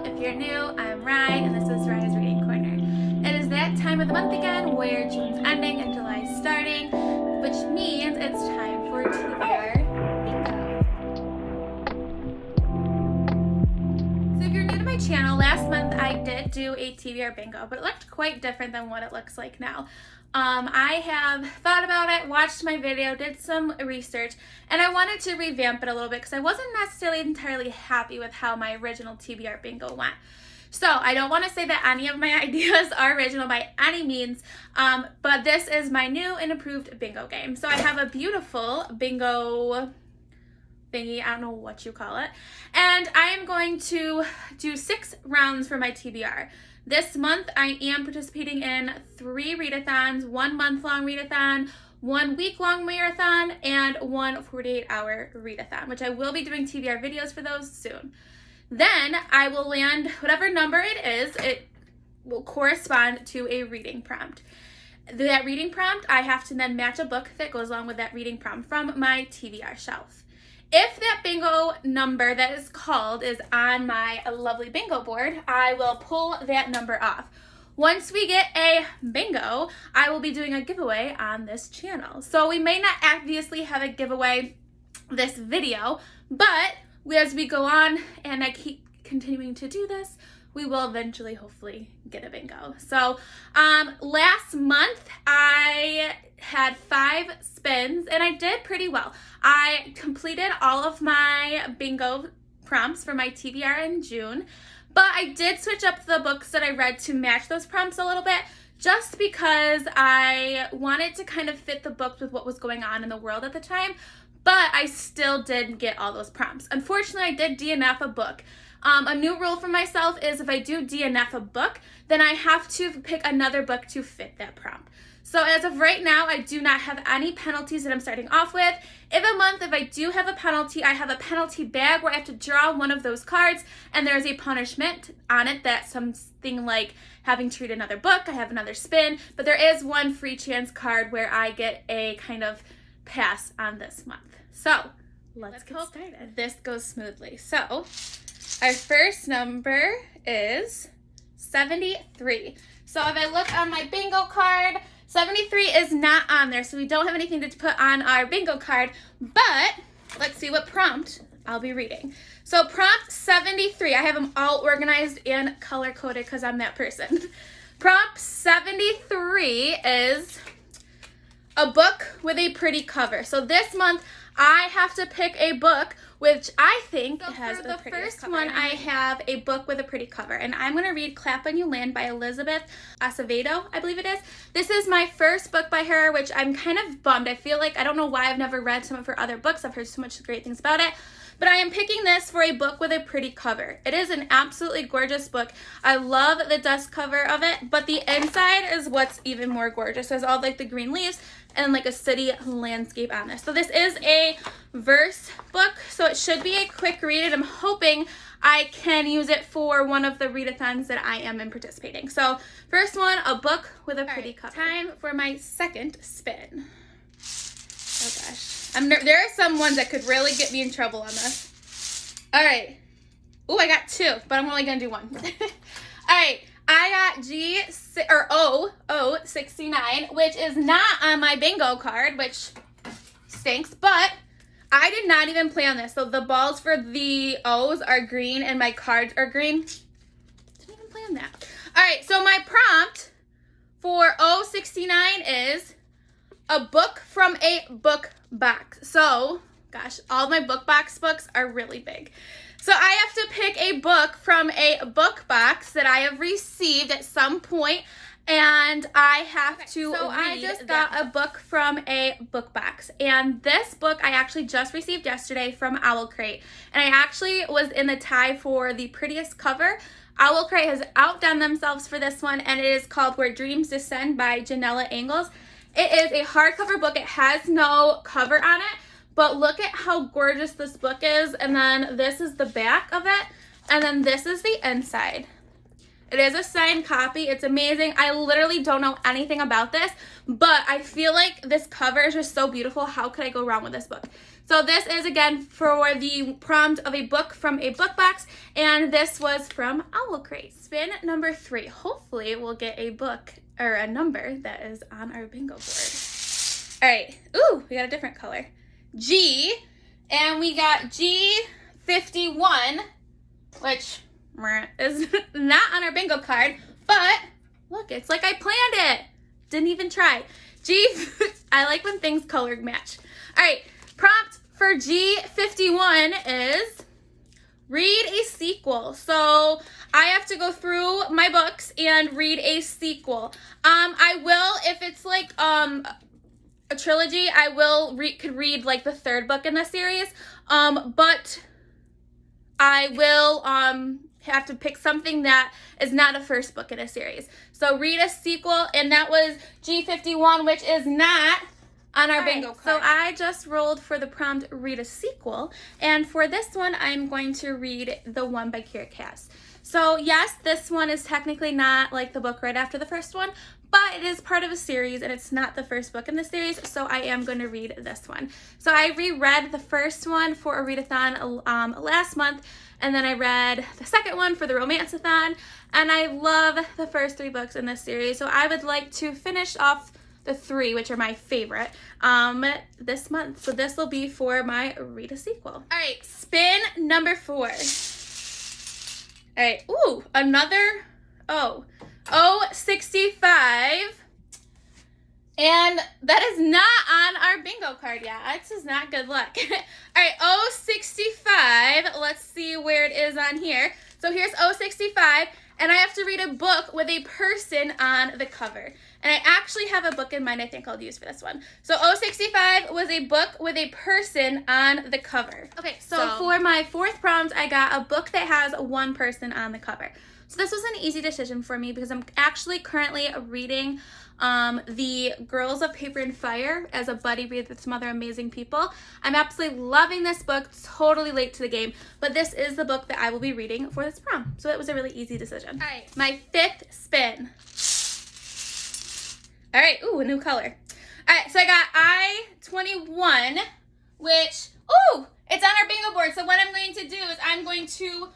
If you're new, I'm Rye, and this is Rye's Reading Corner. It is that time of the month again where June's ending and July's starting, which means it's time for TBR Bingo. So if you're new to my channel, last month I did do a TBR Bingo, but it looked quite different than what it looks like now. I have thought about it, watched my video, did some research, and I wanted to revamp it a little bit because I wasn't necessarily entirely happy with how my original TBR Bingo went. So I don't want to say that any of my ideas are original by any means, but this is my new and improved bingo game. So I have a beautiful bingo thingy, I don't know what you call it, and I am going to do 6 rounds for my TBR. This month, I am participating in 3 read-a-thons, 1 month-long read-a-thon, 1 week-long marathon, and 1 48-hour read-a-thon, which I will be doing TBR videos for those soon. Then I will land whatever number it is, it will correspond to a reading prompt. That reading prompt, I have to then match a book that goes along with that reading prompt from my TBR shelf. If that bingo number that is called is on my lovely bingo board, I will pull that number off. Once we get a bingo, I will be doing a giveaway on this channel. So we may not obviously have a giveaway this video, but as we go on and I keep continuing to do this, we will eventually hopefully get a bingo. So last month I had 5 spins and I did pretty well. I completed all of my bingo prompts for my TBR in June, but I did switch up the books that I read to match those prompts a little bit just because I wanted to kind of fit the books with what was going on in the world at the time, but I still did get all those prompts. Unfortunately, I did DNF a book. A new rule for myself is if I do DNF a book, then I have to pick another book to fit that prompt. So as of right now, I do not have any penalties that I'm starting off with. If I do have a penalty, I have a penalty bag where I have to draw one of those cards and there's a punishment on it that's something like having to read another book. I have another spin, but there is one free chance card where I get a kind of pass on this month. So let's get started. This goes smoothly. So our first number is 73. So if I look on my bingo card, 73 is not on there, so we don't have anything to put on our bingo card, but let's see what prompt I'll be reading. So prompt 73, I have them all organized and color-coded because I'm that person. Prompt 73 is a book with a pretty cover. So this month, I have to pick a book which I think has the prettiest cover. For the first one, I have a book with a pretty cover, and I'm going to read Clap When You Land by Elizabeth Acevedo, I believe it is. This is my first book by her, which I'm kind of bummed. I feel like, I don't know why I've never read some of her other books. I've heard so much great things about it. But I am picking this for a book with a pretty cover. It is an absolutely gorgeous book. I love the dust cover of it, but the inside is what's even more gorgeous. There's all like the green leaves and like a city landscape on this. So this is a verse book, so it should be a quick read, and I'm hoping I can use it for one of the read-a-thons that I am in participating. So first one, a book with a pretty cover. Time for my second spin. Oh gosh. There are some ones that could really get me in trouble on this. All right. Oh, I got 2, but I'm only going to do 1. All right. I got O69, which is not on my bingo card, which stinks, but I did not even play on this. So the balls for the O's are green and my cards are green. Didn't even play on that. All right, so my prompt for O69 is a book from a book box. So, gosh, all my book box books are really big. So I have to pick a book from a book box that I have received at some point, and I have to read. So I just got a book from a book box, and this book I actually just received yesterday from Owl Crate, and I actually was in the tie for the prettiest cover. Owl Crate has outdone themselves for this one, and it is called Where Dreams Descend by Janella Angles. It is a hardcover book. It has no cover on it. But look at how gorgeous this book is, and then this is the back of it, and then this is the inside. It is a signed copy. It's amazing. I literally don't know anything about this, but I feel like this cover is just so beautiful. How could I go wrong with this book? So this is, again, for the prompt of a book from a book box, and this was from Owl Crate. Spin number 3. Hopefully we'll get a book or a number that is on our bingo board. All right. Ooh, we got a different color. G, and we got G51, which is not on our bingo card, but look, it's like I planned it. Didn't even try. I like when things color match. All right, prompt for G51 is read a sequel. So I have to go through my books and read a sequel. I will, if it's like a trilogy, I will could read like the 3rd book in the series, but I will have to pick something that is not a first book in a series. So read a sequel, and that was G51, which is not on our bingo card. So I just rolled for the prompt read a sequel, and for this one I'm going to read The One by Kira Cass. So yes, this one is technically not like the book right after the first one, but it is part of a series and it's not the first book in the series, so I am going to read this one. So I reread the first one for a read-a-thon last month, and then I read the second one for the romance-a-thon, and I love the first 3 books in this series, so I would like to finish off the 3, which are my favorite, this month. So this will be for my read a sequel. All right, spin number 4. All right, ooh, another, 65, and that is not on our bingo card yet. This is not good luck. All right, 65, let's see where it is on here. So here's 65, and I have to read a book with a person on the cover. And I actually have a book in mind I think I'll use for this one. So 65 was a book with a person on the cover. Okay, so for my 4th prompt, I got a book that has one person on the cover. So this was an easy decision for me because I'm actually currently reading the Girls of Paper and Fire as a buddy read with some other amazing people. I'm absolutely loving this book, totally late to the game, but this is the book that I will be reading for this prompt. So it was a really easy decision. All right, my 5th spin. All right, ooh, a new color. All right, so I got I-21, which, ooh, it's on our bingo board. So what I'm going to do is I'm going to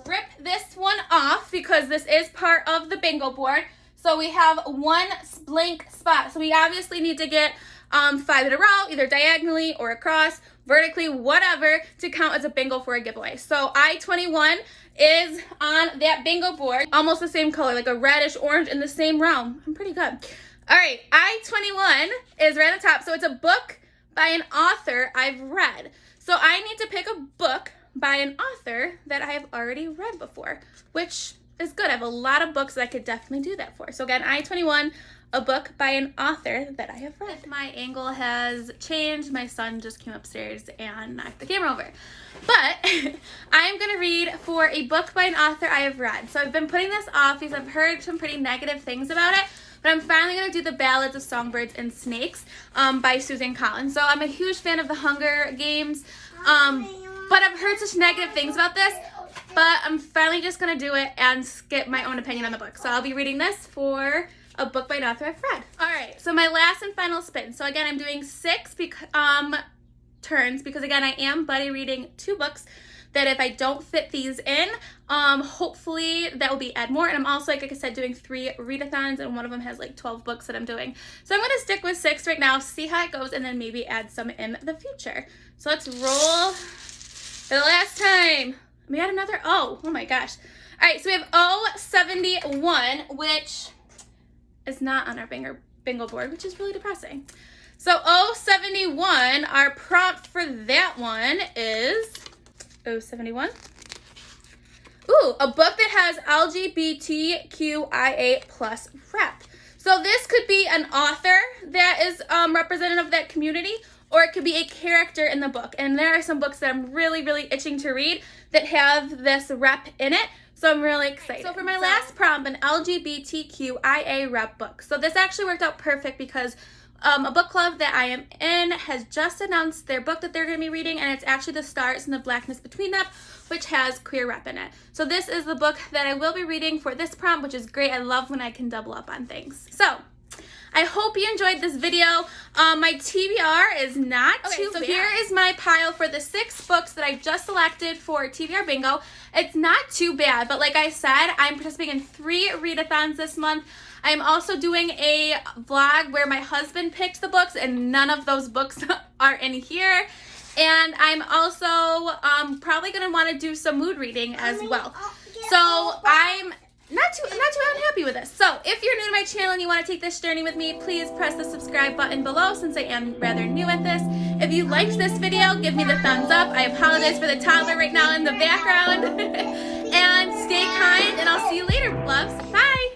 rip this one off because this is part of the bingo board. So we have 1 blank spot. So we obviously need to get 5 in a row, either diagonally or across, vertically, whatever, to count as a bingo for a giveaway. So I-21 is on that bingo board, almost the same color, like a reddish orange in the same realm. I'm pretty good. All right, I-21 is right on top. So it's a book by an author I've read. So I need to pick a book by an author that I have already read before, which is good. I have a lot of books that I could definitely do that for. So again, I-21, a book by an author that I have read. My angle has changed. My son just came upstairs and knocked the camera over. But I'm going to read for a book by an author I have read. So I've been putting this off because I've heard some pretty negative things about it. But I'm finally going to do The Ballads of Songbirds and Snakes by Susan Collins. So I'm a huge fan of the Hunger Games, but I've heard such negative things about this. But I'm finally just going to do it and get my own opinion on the book. So I'll be reading this for a book by an author I've read. All right, so my last and final spin. So again, I'm doing 6 turns because, again, I am buddy reading 2 books that if I don't fit these in, hopefully that will be add more. And I'm also, like I said, doing 3 read-a-thons, and one of them has like 12 books that I'm doing. So I'm gonna stick with 6 right now, see how it goes, and then maybe add some in the future. So let's roll for the last time. We had another oh my gosh. All right, so we have 71, which is not on our bingo board, which is really depressing. So 71, our prompt for that one is 71. Ooh, a book that has LGBTQIA+ rep. So this could be an author that is representative of that community, or it could be a character in the book. And there are some books that I'm really, really itching to read that have this rep in it. So I'm really excited. So for my last prompt, an LGBTQIA rep book. So this actually worked out perfect because a book club that I am in has just announced their book that they're going to be reading, and it's actually The Stars and the Blackness Between Them, which has queer rep in it. So this is the book that I will be reading for this prompt, which is great. I love when I can double up on things. So I hope you enjoyed this video. My TBR is not too bad. So here is my pile for the 6 books that I just selected for TBR Bingo. It's not too bad, but like I said, I'm participating in 3 read-a-thons this month. I'm also doing a vlog where my husband picked the books, and none of those books are in here. And I'm also probably going to want to do some mood reading as well. So I'm not too unhappy with this. So if you're new to my channel and you want to take this journey with me, please press the subscribe button below since I am rather new at this. If you liked this video, give me the thumbs up. I apologize for the toddler right now in the background. And stay kind, and I'll see you later, loves. Bye!